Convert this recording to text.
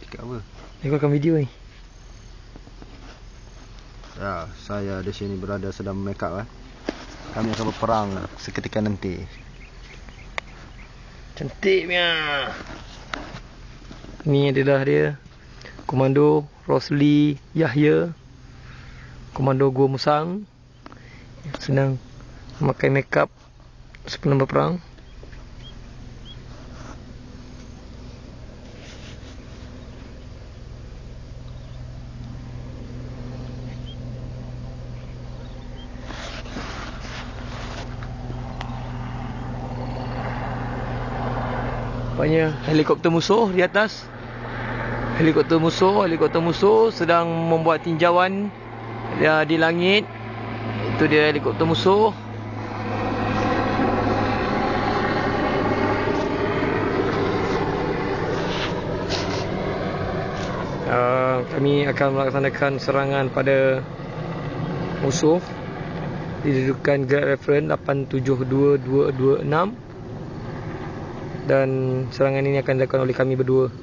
Cakap apa? Rekodkan video ni. Ya, saya di sini berada sedang make up. Kami akan berperang seketika nanti. Cantiknya. Ni adalah dia, Komando Rosli Yahya, Komando Gua Musang, sedang memakai makeup sebelum berperang. Nampaknya helikopter musuh di atas. Helikopter musuh sedang membuat tinjauan di langit. Itu dia helikopter musuh. Kami akan melaksanakan serangan pada musuh didudukan guard reference 872226. Dan serangan ini akan dilakukan oleh kami berdua.